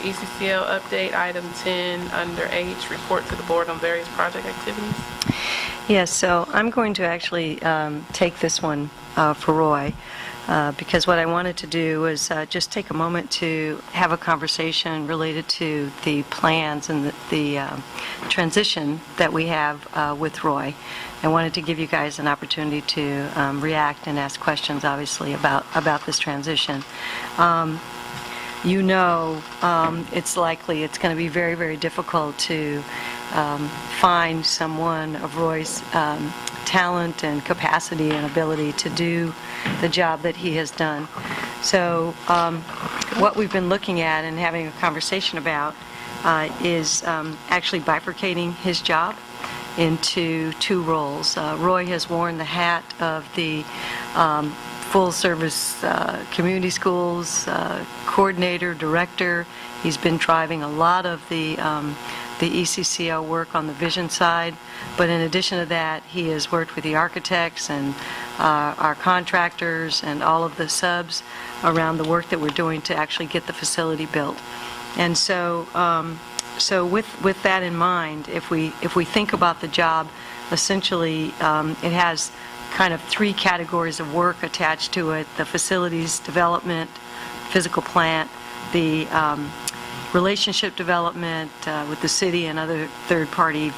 ECCL update, item 10 under H, report to the board on various project activities. Yes, so I'm going to actually take this one for Roy because what I wanted to do was just take a moment to have a conversation related to the plans and the transition that we have with Roy. I wanted to give you guys an opportunity to react and ask questions, obviously, about this transition. You know, it's likely it's going to be very, very difficult to find someone of Roy's talent and capacity and ability to do the job that he has done. So what we've been looking at and having a conversation about is actually bifurcating his job into two roles. Roy has worn the hat of the full-service community schools coordinator, director. He's been driving a lot of the ECCL work on the vision side, but in addition to that, he has worked with the architects and our contractors and all of the subs around the work that we're doing to actually get the facility built. And so, with that in mind, if we think about the job, essentially it has kind of three categories of work attached to it: the facilities development, physical plant, the relationship development with the city and other third-party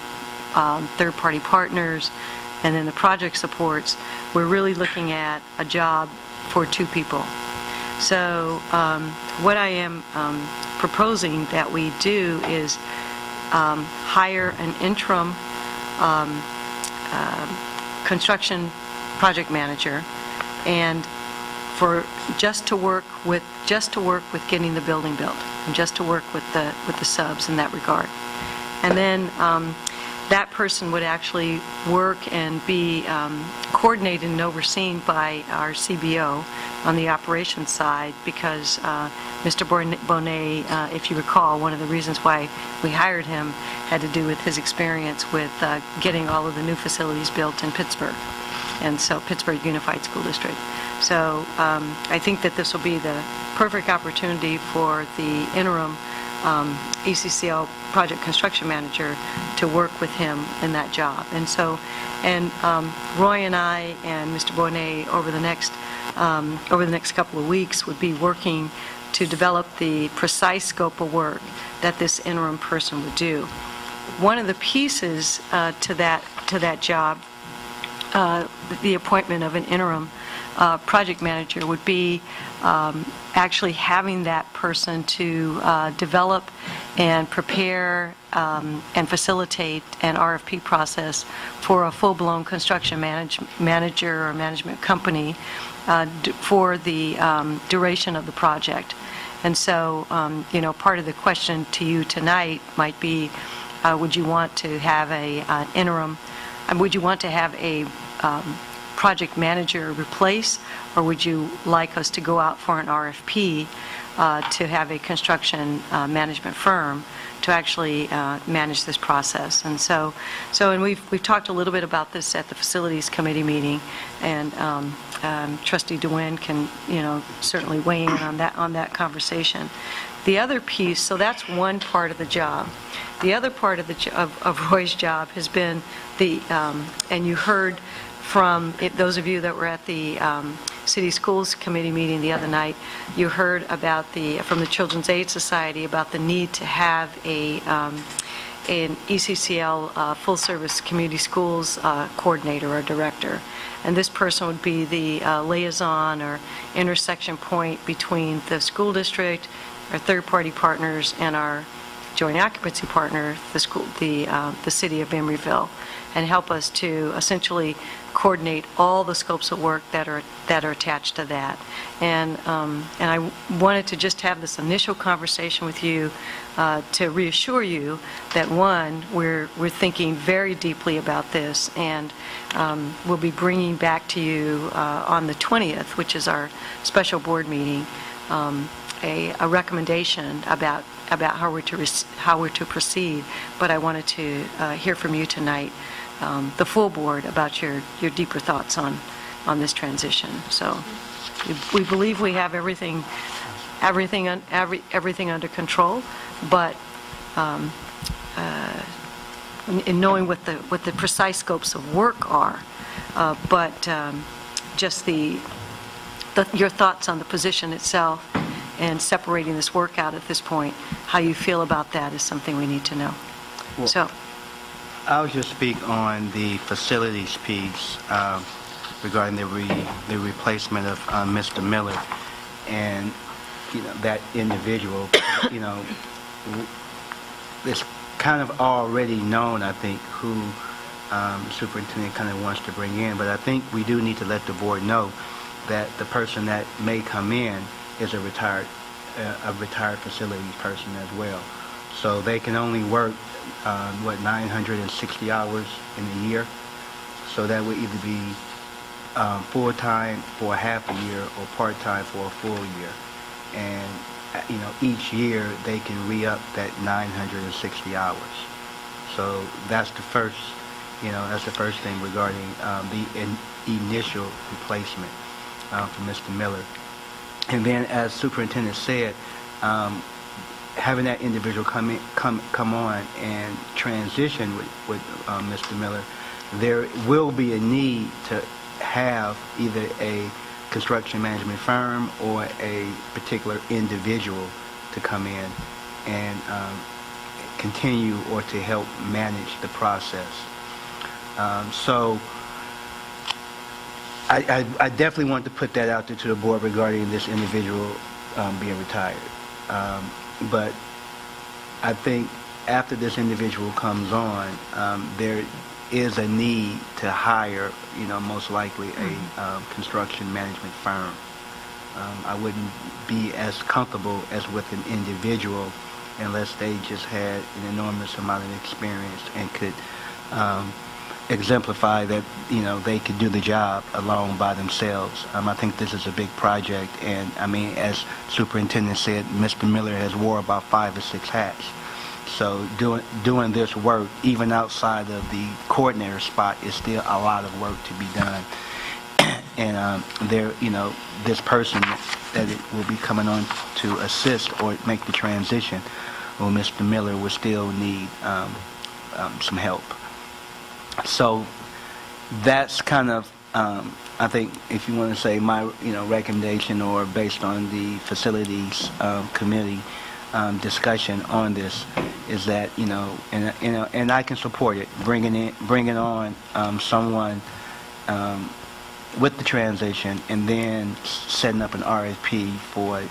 partners, and then the project supports. We're really looking at a job for two people. So what I am proposing that we do is hire an interim construction project manager, and for just to work with getting the building built, and just to work with the subs in that regard. And then that person would actually work and be coordinated and overseen by our CBO on the operations side, because Mr. Bonet, if you recall, one of the reasons why we hired him had to do with his experience with getting all of the new facilities built in Pittsburgh, and so Pittsburgh Unified School District. So I think that this will be the perfect opportunity for the interim ECCL project construction manager to work with him in that job. And so, Roy and I and Mr. Bonet over the next couple of weeks would be working to develop the precise scope of work that this interim person would do. One of the pieces to that job, the appointment of an interim project manager, would be actually having that person to develop and prepare and facilitate an RFP process for a full-blown construction manager or management company for the duration of the project. And so, part of the question to you tonight might be, would you want to have an interim, would you want to have a project manager replace, or would you like us to go out for an RFP to have a construction management firm to actually manage this process? And and we've talked a little bit about this at the facilities committee meeting, and Trustee DeWin can certainly weigh in on that conversation. The other piece, so that's one part of the job. The other part of Roy's job has been and you heard from those of you that were at the City Schools Committee meeting the other night, you heard about from the Children's Aid Society about the need to have an ECCL full-service community schools coordinator or director. And this person would be the liaison or intersection point between the school district, our third-party partners, and our joint occupancy partner, the city of Emeryville, and help us to essentially coordinate all the scopes of work that are attached to that. And I wanted to just have this initial conversation with you to reassure you that, one, we're thinking very deeply about this, and we'll be bringing back to you on the 20th, which is our special board meeting, a recommendation about how we're to proceed. But I wanted to hear from you tonight, the full board, about your deeper thoughts on this transition. So we believe we have everything everything under control, but in knowing what the precise scopes of work are, but just your thoughts on the position itself and separating this work out at this point, how you feel about that is something we need to know. Well, So, I'll just speak on the facilities piece regarding the replacement of Mr. Miller, and that individual. It's kind of already known, I think, who the superintendent kind of wants to bring in, but I think we do need to let the board know that the person that may come in is a retired facilities person as well. So they can only work 960 hours in a year. So that would either be full-time for a half a year or part-time for a full year. And each year they can re-up that 960 hours. So that's the first thing regarding the initial replacement for Mr. Miller. And then, as superintendent said, having that individual come on and transition with Mr. Miller, there will be a need to have either a construction management firm or a particular individual to come in and continue or to help manage the process. So I definitely want to put that out there to the board regarding this individual being retired. But I think after this individual comes on, there is a need to hire, most likely a construction management firm. I wouldn't be as comfortable as with an individual unless they just had an enormous amount of experience and could exemplify that, they could do the job alone by themselves. I think this is a big project, and as superintendent said, Mr. Miller has wore about 5 or 6 hats. So doing this work, even outside of the coordinator spot, is still a lot of work to be done. And this person that it will be coming on to assist or make the transition, well, Mr. Miller will still need some help. So that's kind of, I think, if you want to say my, recommendation, or based on the facilities committee discussion on this, is that and I can support it, bringing on someone with the transition, and then setting up an RFP for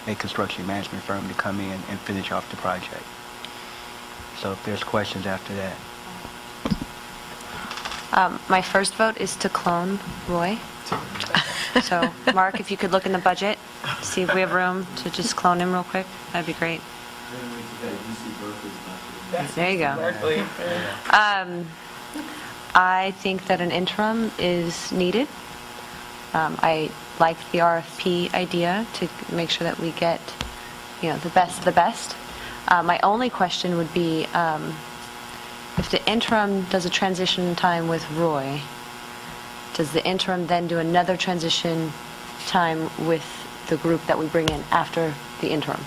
a construction management firm to come in and finish off the project. So if there's questions after that. My first vote is to clone Roy. So, Mark, if you could look in the budget, see if we have room to just clone him real quick, that'd be great. There you go. I think that an interim is needed. I like the RFP idea to make sure that we get, the best of the best. My only question would be, if the interim does a transition time with Roy, does the interim then do another transition time with the group that we bring in after the interim?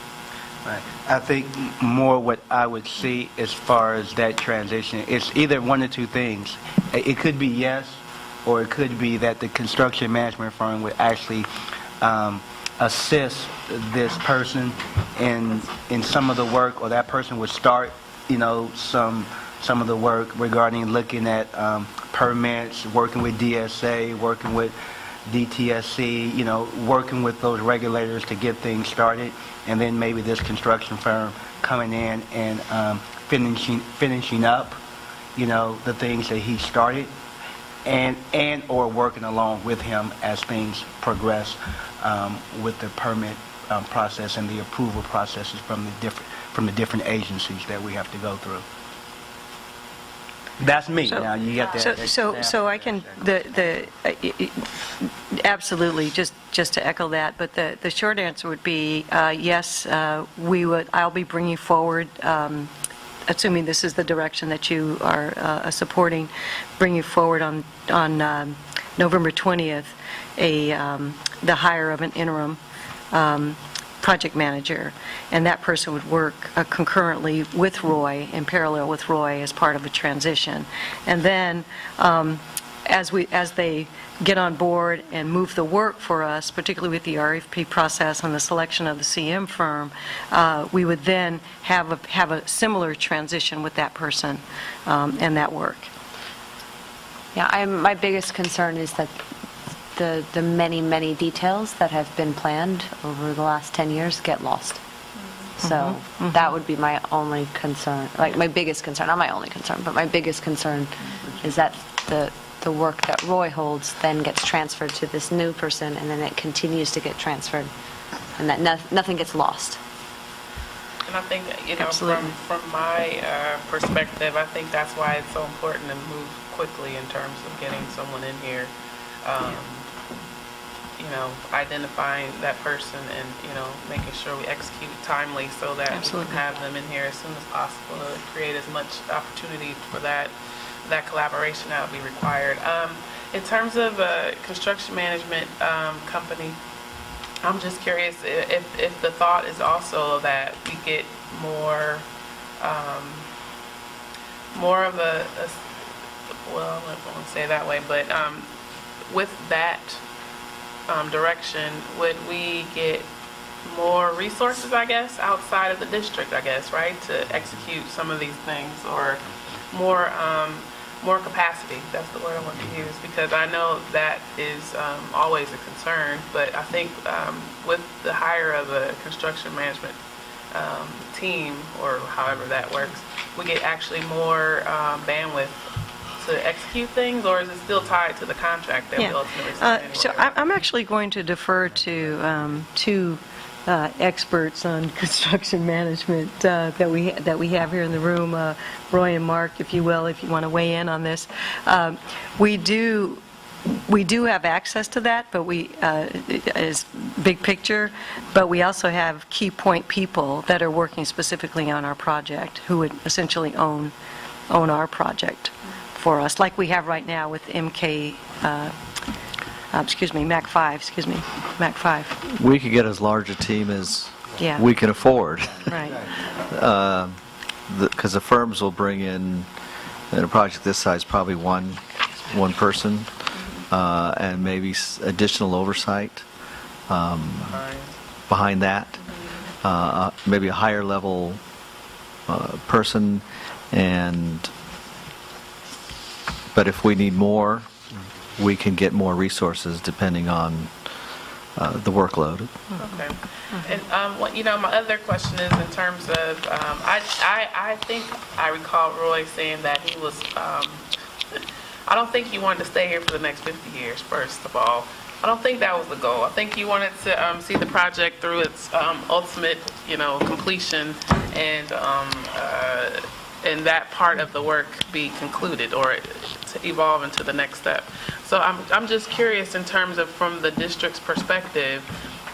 Right. I think more what I would see as far as that transition, it's either one or two things. It could be yes, or it could be that the construction management firm would actually assist this person in some of the work, or that person would start, some of the work regarding looking at permits, working with DSA, working with DTSC, working with those regulators to get things started, and then maybe this construction firm coming in and finishing up, the things that he started, and or working along with him as things progress with the permit process and the approval processes from the different agencies that we have to go through. That's me. Now you get that. So I can absolutely just to echo that. But the short answer would be yes. I'll be bringing forward, assuming this is the direction that you are supporting, bringing forward on November 20th the hire of an interim project manager, and that person would work concurrently with Roy, in parallel with Roy, as part of a transition. And then, as they get on board and move the work for us, particularly with the RFP process and the selection of the CM firm, we would then have a similar transition with that person and that work. Yeah, my biggest concern is that the many, many details that have been planned over the last 10 years get lost. So that would be my only concern, like my biggest concern, not my only concern, but my biggest concern is that the work that Roy holds then gets transferred to this new person, and then it continues to get transferred, and that nothing gets lost. And I think, Absolutely. from my perspective, I think that's why it's so important to move quickly in terms of getting someone in here. Identifying that person and, making sure we execute timely so that Absolutely. we can have them in here as soon as possible to create as much opportunity for that collaboration that would be required. In terms of a construction management company, I'm just curious if the thought is also that we get more of well, I won't say it that way, but with that direction, would we get more resources, I guess, outside of the district, I guess, right, to execute some of these things, or more capacity? That's the word I want to use, because I know that is always a concern, but I think with the hire of a construction management team, or however that works, we get actually more bandwidth to execute things, or is it still tied to the contract that we ultimately sign anyway? So I'm actually going to defer to two experts on construction management that we have here in the room, Roy and Mark, if you will, if you want to weigh in on this. We do have access to that, but we is big picture. But we also have key point people that are working specifically on our project, who would essentially own our project for us, like we have right now with MAC 5. We could get as large a team as Yeah. we can afford, Right. because the firms will bring in a project this size, probably one person, and maybe additional oversight behind that, maybe a higher level person, but if we need more, we can get more resources depending on the workload. Okay. And, my other question is in terms of, I think I recall Roy saying that he was, I don't think he wanted to stay here for the next 50 years, first of all. I don't think that was the goal. I think he wanted to see the project through its ultimate, completion, and that part of the work be concluded, or to evolve into the next step. So I'm just curious in terms of, from the district's perspective,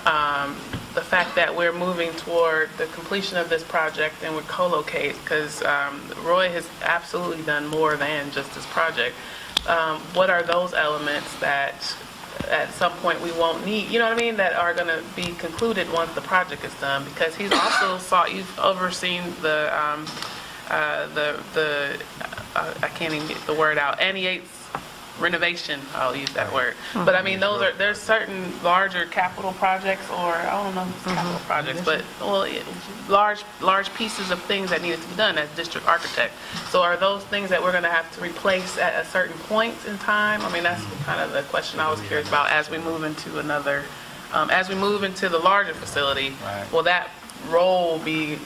the fact that we're moving toward the completion of this project and we're co-located, because Roy has absolutely done more than just this project. What are those elements that at some point we won't need, that are going to be concluded once the project is done? Because he's also you've overseen the I can't even get the word out, Annie's renovation, I'll use that word. But there's certain larger capital projects, or I don't know if it's capital projects, but large pieces of things that needed to be done as district architect. So are those things that we're going to have to replace at a certain point in time? That's kind of the question I was curious about as we move into the larger facility. Right. Will that role be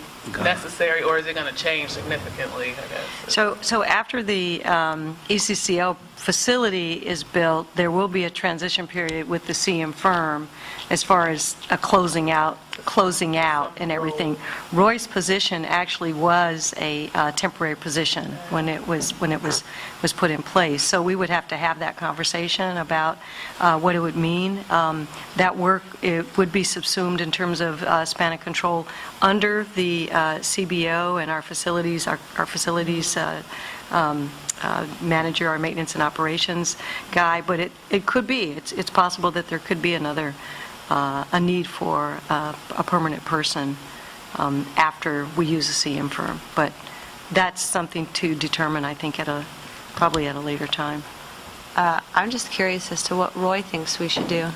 necessary, or is it going to change significantly, I guess? So after the ECCL facility is built, there will be a transition period with the CM firm as far as a closing out and everything. Roy's position actually was a temporary position when it was put in place. So we would have to have that conversation about what it would mean. That work, it would be subsumed in terms of span of control under the CBO and our facilities manager, our maintenance and operations guy, but it could be. It's possible that there could be another a need for a permanent person after we use a CM firm. But that's something to determine, I think, probably at a later time. I'm just curious as to what Roy thinks we should do.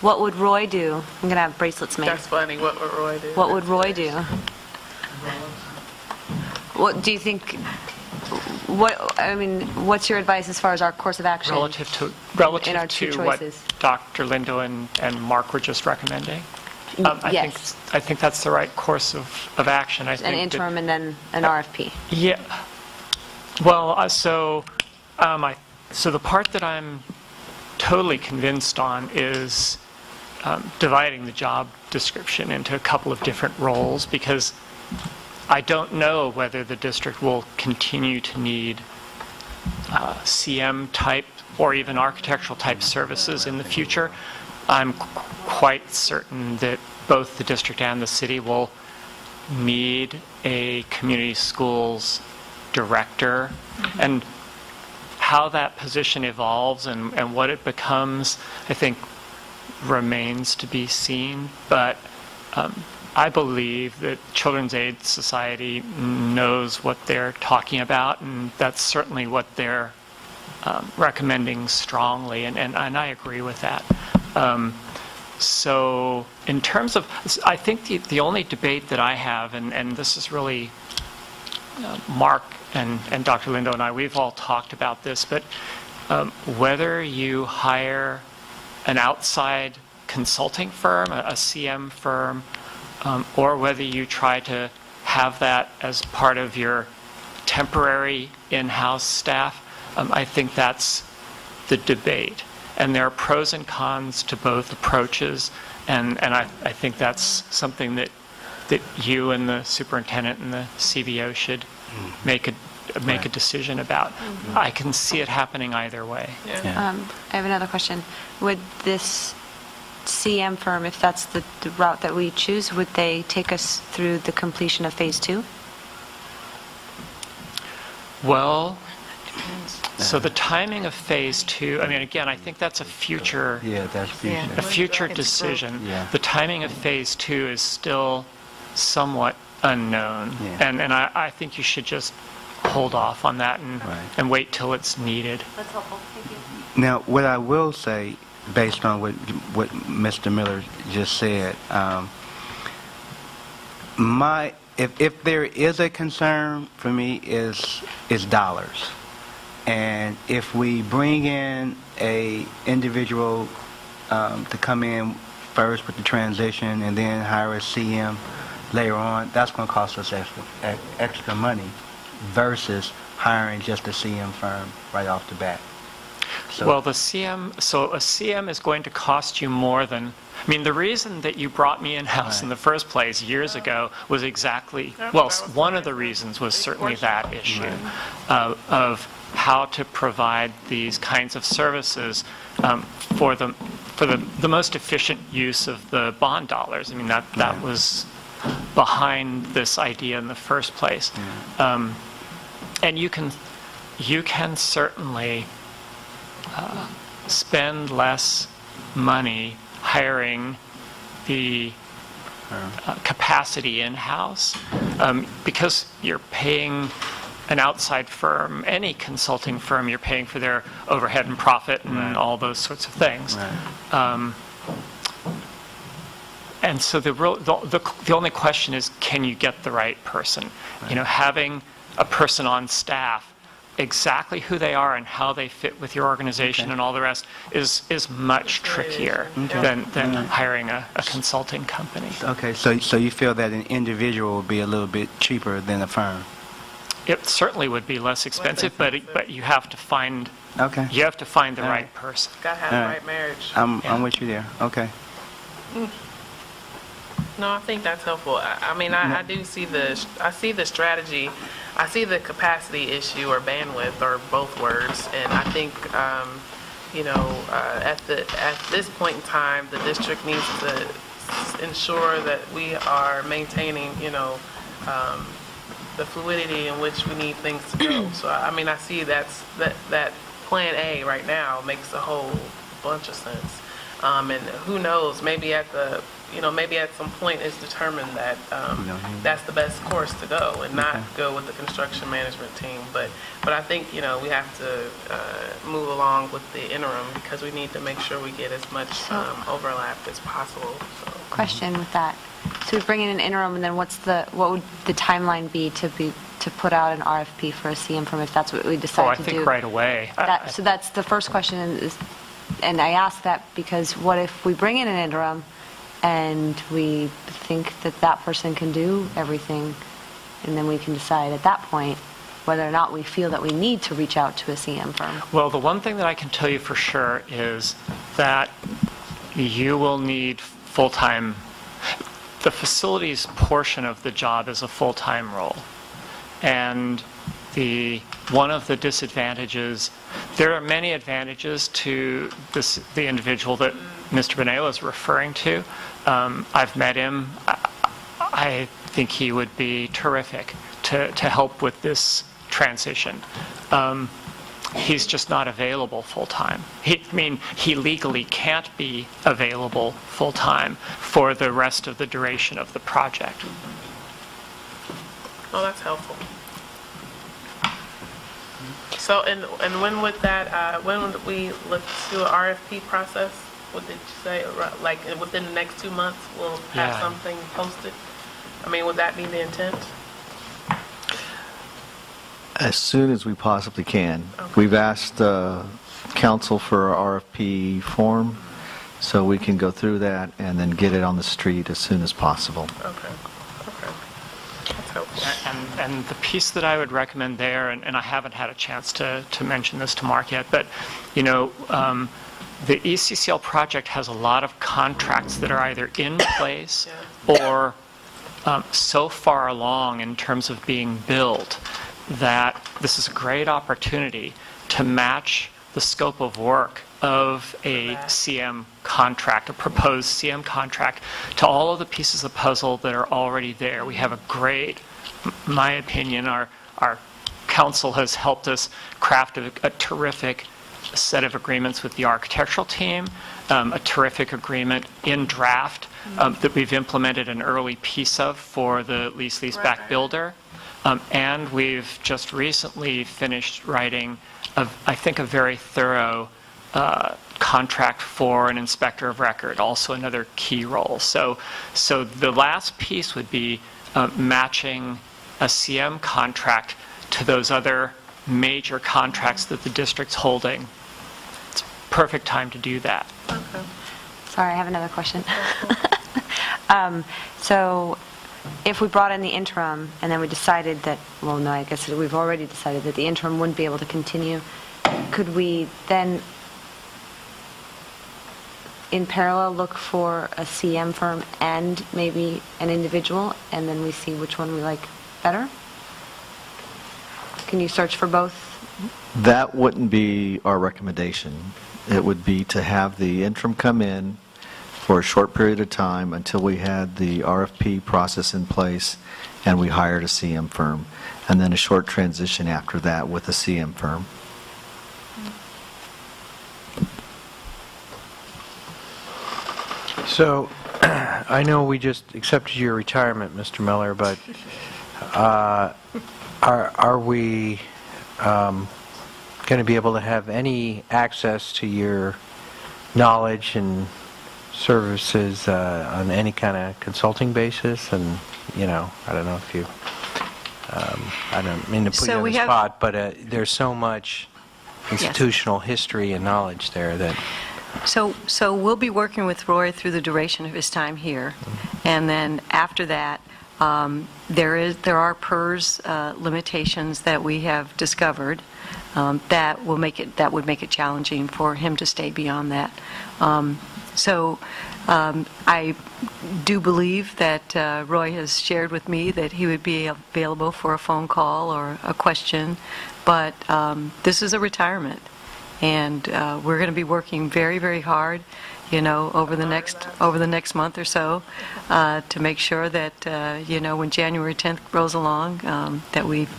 What would Roy do? I'm going to have bracelets made. That's funny. What would Roy do? What would Roy do? What do you think? What's your advice as far as our course of action? Relative to what choices. Dr. Lindo and Mark were just recommending? Yes. I think that's the right course of action. I An think interim and then an RFP. Yeah. Well, so the part that I'm totally convinced on is dividing the job description into a couple of different roles, because I don't know whether the district will continue to need CM type or even architectural type services in the future. I'm quite certain that both the district and the city will need a community schools director, and how that position evolves and what it becomes, I think, remains to be seen. But I believe that Children's Aid Society knows what they're talking about, and that's certainly what they're recommending strongly, and I agree with that. So in terms of, I think the only debate that I have, and this is really Mark and Dr. Lindo and I, we've all talked about this, but whether you hire an outside consulting firm, a CM firm, or whether you try to have that as part of your temporary in-house staff, I think that's the debate. And there are pros and cons to both approaches, and I think that's something that you and the superintendent and the CBO should make a decision about. I can see it happening either way. Yeah. I have another question. Would this CM firm, if that's the route that we choose, would they take us through the completion of phase 2? Well, so the timing of phase 2, again, I think that's a future That's future. a future decision. Yeah. The timing of phase 2 is still somewhat unknown, Yeah. and I think you should just hold off on that and wait till it's needed. That's helpful. Thank you. Now, what I will say, based on what Mr. Miller just said, if there is a concern for me is dollars. And if we bring in a individual to come in first with the transition and then hire a CM later on, that's going to cost us extra money versus hiring just a CM firm right off the bat. Well, a CM is going to cost you more than, the reason that you brought me in-house in the first place years ago was exactly, one of the reasons was certainly that issue of how to provide these kinds of services for the most efficient use of the bond dollars. That was behind this idea in the first place. And you can certainly spend less money hiring the capacity in-house because you're paying an outside firm, any consulting firm, you're paying for their overhead and profit and all those sorts of things. And so the only question is, can you get the right person? Having a person on staff, exactly who they are and how they fit with your organization and all the rest is much trickier than hiring a consulting company. Okay, so you feel that an individual would be a little bit cheaper than a firm? It certainly would be less expensive, but you have to find Okay. the right person. Got to have the right marriage. I'm with you there. Okay. No, I think that's helpful. I do see the strategy. I see the capacity issue or bandwidth or both words, and I think at this point in time, the district needs to ensure that we are maintaining the fluidity in which we need things to go. So I see that plan A right now makes a whole bunch of sense. And who knows, maybe maybe at some point it's determined that that's the best course to go and not go with the construction management team. But I think, we have to move along with the interim because we need to make sure we get as much overlap as possible. So. Question with that. So we bring in an interim, and then what would the timeline be to put out an RFP for a CM firm if that's what we decide to do? I think right away. So that's the first question, and I ask that because what if we bring in an interim and we think that person can do everything, and then we can decide at that point whether or not we feel that we need to reach out to a CM firm? Well, the one thing that I can tell you for sure is that you will need full-time. The facilities portion of the job is a full-time role. And one of the disadvantages, there are many advantages to the individual that Mr. Bonella is referring to. I've met him. I think he would be terrific to help with this transition. He's just not available full-time. He legally can't be available full-time for the rest of the duration of the project. Oh, that's helpful. So, and when would we look to an RFP process? What did you say? Like within the next 2 months, we'll have something posted? Would that be the intent? As soon as we possibly can. Okay. We've asked council for our RFP form so we can go through that and then get it on the street as soon as possible. Okay. That's helpful. And the piece that I would recommend there, and I haven't had a chance to mention this to Mark yet, but, the ECCL project has a lot of contracts that are either in place or so far along in terms of being built that this is a great opportunity to match the scope of work of a CM contract, a proposed CM contract, to all of the pieces of the puzzle that are already there. We have a great, in my opinion, our council has helped us craft a terrific set of agreements with the architectural team, a terrific agreement in draft that we've implemented an early piece of for the lease-back builder. And we've just recently finished writing, I think, a very thorough contract for an inspector of record, also another key role. So the last piece would be matching a CM contract to those other major contracts that the district's holding. It's a perfect time to do that. Okay. Sorry, I have another question. So if we brought in the interim and then we decided that, well, no, I guess we've already decided that the interim wouldn't be able to continue, could we then in parallel look for a CM firm and maybe an individual, and then we see which one we like better? Can you search for both? That wouldn't be our recommendation. It would be to have the interim come in for a short period of time until we had the RFP process in place and we hired a CM firm, and then a short transition after that with a CM firm. So, I know we just accepted your retirement, Mr. Miller, but are we going to be able to have any access to your knowledge and services on any kind of consulting basis? And, I don't know if you, I don't mean to put you on the spot, but there's so much institutional history and knowledge there that... So we'll be working with Roy through the duration of his time here, and then after that, there are PERS limitations that we have discovered that would make it challenging for him to stay beyond that. I do believe that Roy has shared with me that he would be available for a phone call or a question, but this is a retirement. And we're going to be working very, very hard, over the next month or so, to make sure that when January 10th rolls along, that we've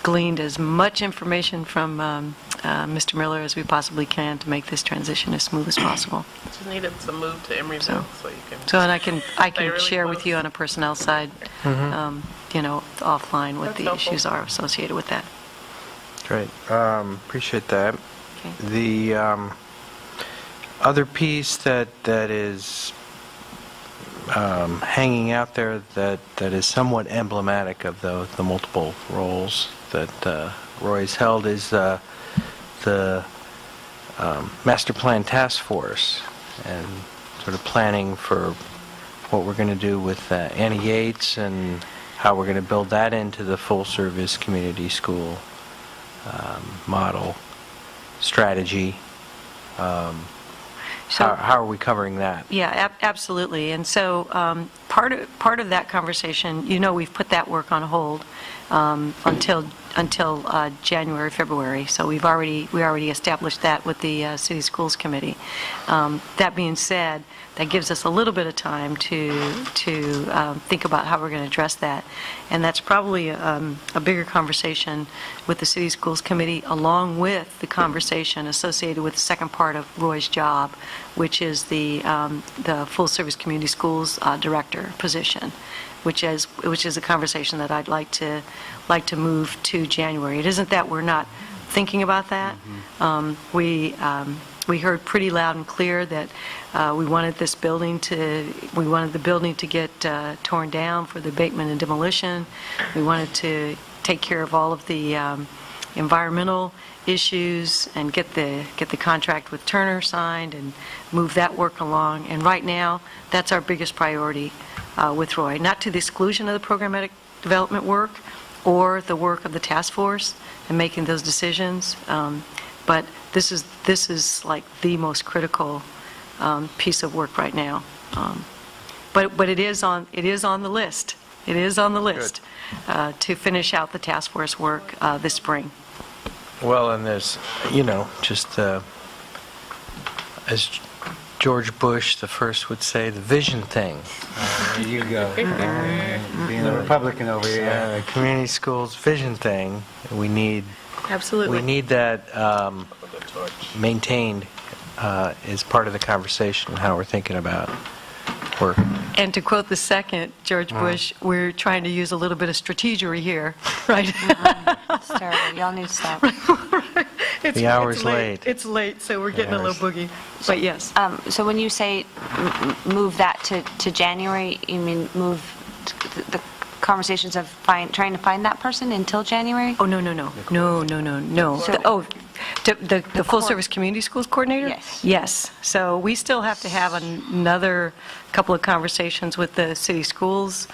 gleaned as much information from Mr. Miller as we possibly can to make this transition as smooth as possible. Just needed to move to Emeryville so you can. So, and I can Stay really share with close. you on a personnel side, offline what That's the helpful. issues are associated with that. Great. Appreciate that. Okay. The other piece that is hanging out there that is somewhat emblematic of the multiple roles that Roy's held is the Master Plan Task Force and sort of planning for what we're going to do with Annie Yates and how we're going to build that into the full-service community school model strategy. So- How are we covering that? Yeah, absolutely. And so part of that conversation, we've put that work on hold until January, February. So we already established that with the City Schools Committee. That being said, that gives us a little bit of time to think about how we're going to address that. And that's probably a bigger conversation with the City Schools Committee, along with the conversation associated with the second part of Roy's job, which is the full-service community schools director position, which is a conversation that I'd like to move to January. It isn't that we're not thinking about that. We heard pretty loud and clear that we wanted the building to get torn down for the abatement and demolition. We wanted to take care of all of the environmental issues and get the contract with Turner signed and move that work along. And right now, that's our biggest priority with Roy, not to the exclusion of the programmatic development work or the work of the task force and making those decisions, but this is like the most critical piece of work right now. But it is on the list. It is on the list to finish out the task force work this spring. Well, and there's, just as George Bush the first would say, the vision thing. There you go. Being a Republican over here. Community schools vision thing. We need Absolutely. that maintained as part of the conversation, how we're thinking about work. And to quote the second George Bush, we're trying to use a little bit of strategery here, right? It's terrible. Y'all need to stop. The hour's late. It's late, so we're getting a little boogie. But yes. So when you say move that to January, you mean move the conversations of trying to find that person until January? Oh, no. The full-service community schools coordinator? Yes. Yes. So we still have to have another couple of conversations with the city schools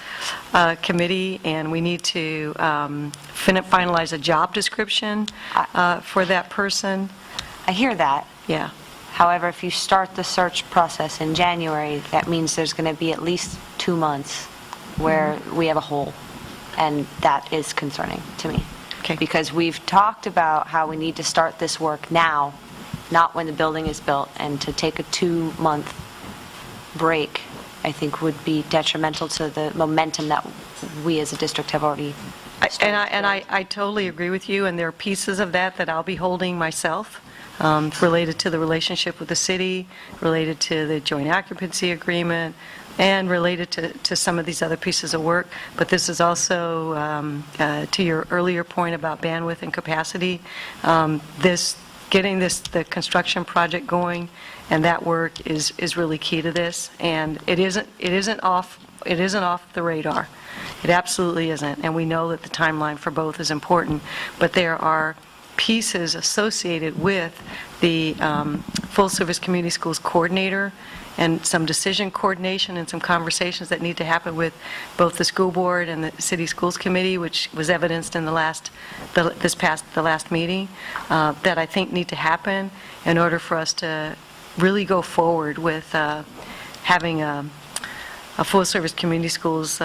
committee, and we need to finalize a job description for that person. I hear that. Yeah. However, if you start the search process in January, that means there's going to be at least 2 months where we have a hole, and that is concerning to me. Okay. Because we've talked about how we need to start this work now, not when the building is built, and to take a 2-month break, I think would be detrimental to the momentum that we as a district have already started. I totally agree with you, and there are pieces of that I'll be holding myself, related to the relationship with the city, related to the joint occupancy agreement, and related to some of these other pieces of work. But this is also, to your earlier point about bandwidth and capacity, getting the construction project going, and that work is really key to this. And it isn't off the radar. It absolutely isn't. And we know that the timeline for both is important, but there are pieces associated with the full-service community schools coordinator and some decision coordination and some conversations that need to happen with both the school board and the city schools committee, which was evidenced in the last meeting, that I think need to happen in order for us to really go forward with having a full-service community schools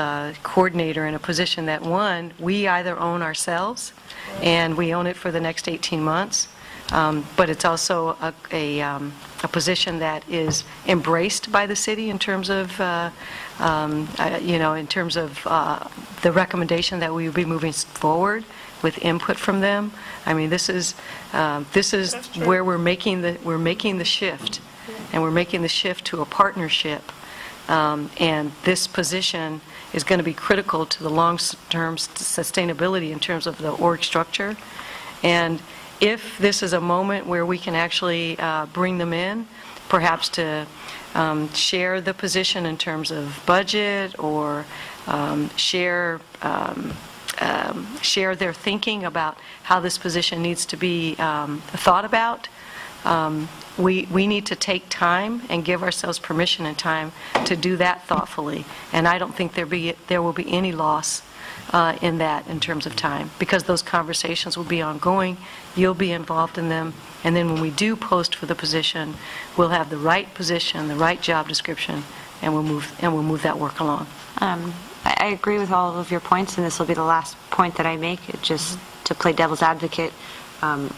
coordinator in a position that, one, we either own ourselves, and we own it for the next 18 months, But it's also a position that is embraced by the city in terms of, in terms of the recommendation that we would be moving forward with input from them. I mean, this is where we're making the shift, and we're making the shift to a partnership. And this position is going to be critical to the long-term sustainability in terms of the org structure. And if this is a moment where we can actually bring them in, perhaps to share the position in terms of budget, or share their thinking about how this position needs to be thought about, we need to take time and give ourselves permission and time to do that thoughtfully. And I don't think there will be any loss in that in terms of time, because those conversations will be ongoing, you'll be involved in them, and then when we do post for the position, we'll have the right position, the right job description, and we'll move that work along. I agree with all of your points, and this will be the last point that I make. Just to play devil's advocate,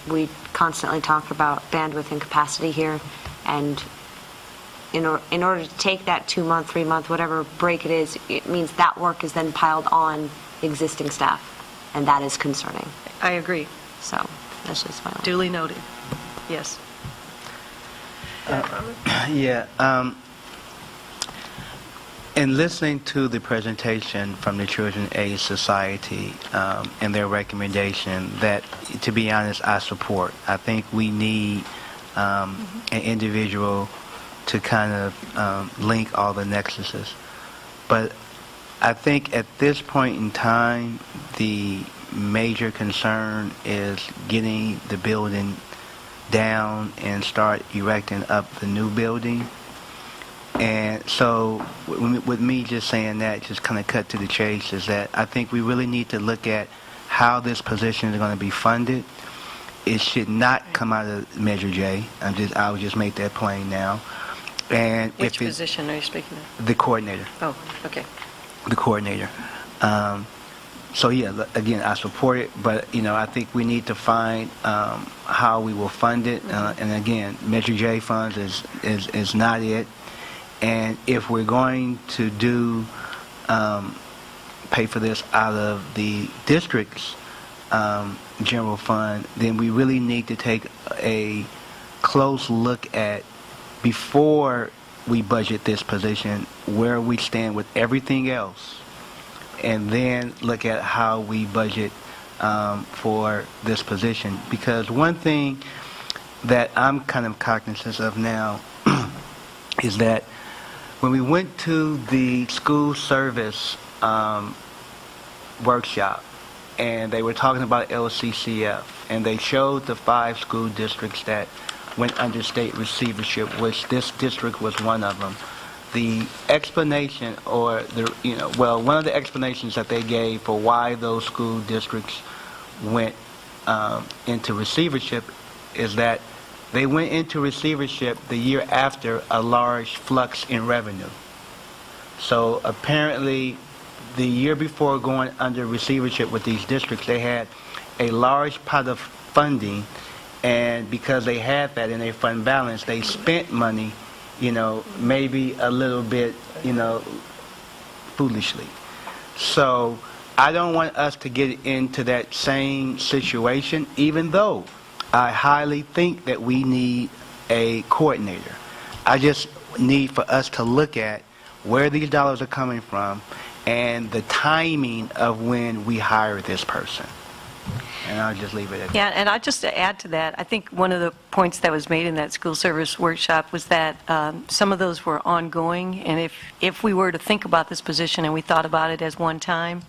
we constantly talk about bandwidth and capacity here, and in order to take that 2-month, 3-month, whatever break it is, it means that work is then piled on existing staff, and that is concerning. I agree. So that's just my own. Duly noted. Yes. Yeah. In listening to the presentation from the Children's Aid Society and their recommendation, that, to be honest, I support. I think we need an individual to kind of link all the nexuses. But I think at this point in time, the major concern is getting the building down and start erecting up the new building. And so with me just saying that, just kind of cut to the chase, is that I think we really need to look at how this position is going to be funded. It should not come out of Measure J. I would just make that plain now. And Which position are you speaking of? The coordinator. Oh, okay. The coordinator. So yeah, again, I support it, but I think we need to find how we will fund it. And again, Measure J funds is not it. And if we're going to pay for this out of the district's general fund, then we really need to take a close look at, before we budget this position, where we stand with everything else, and then look at how we budget for this position. Because one thing that I'm kind of cognizant of now is that when we went to the school service workshop, and they were talking about LCCF, and they showed the 5 school districts that went under state receivership, which this district was one of them. The explanation, or one of the explanations that they gave for why those school districts went into receivership is that they went into receivership the year after a large flux in revenue. So apparently, the year before going under receivership with these districts, they had a large pot of funding, and because they had that in their fund balance, they spent money, maybe a little bit, foolishly. So I don't want us to get into that same situation, even though I highly think that we need a coordinator. I just need for us to look at where these dollars are coming from and the timing of when we hire this person. And I'll just leave it at that. Yeah, and I'll just add to that, I think one of the points that was made in that school service workshop was that some of those were ongoing, and if we were to think about this position and we thought about it as one time,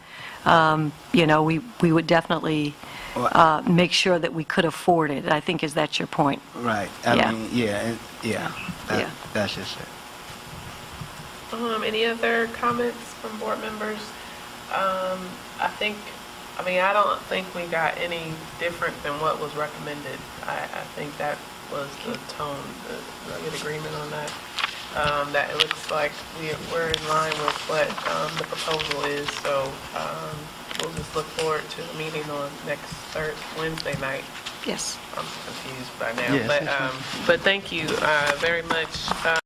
we would definitely make sure that we could afford it. I think that's your point. Right. Yeah. I mean, that's just it. Any other comments from board members? I don't think we got any different than what was recommended. I think that was the tone. I get agreement on that. That it looks like we're in line with what the proposal is. So we'll just look forward to the meeting on next Wednesday night Yes. I'm confused by now. Yes, that's fine. But thank you very much.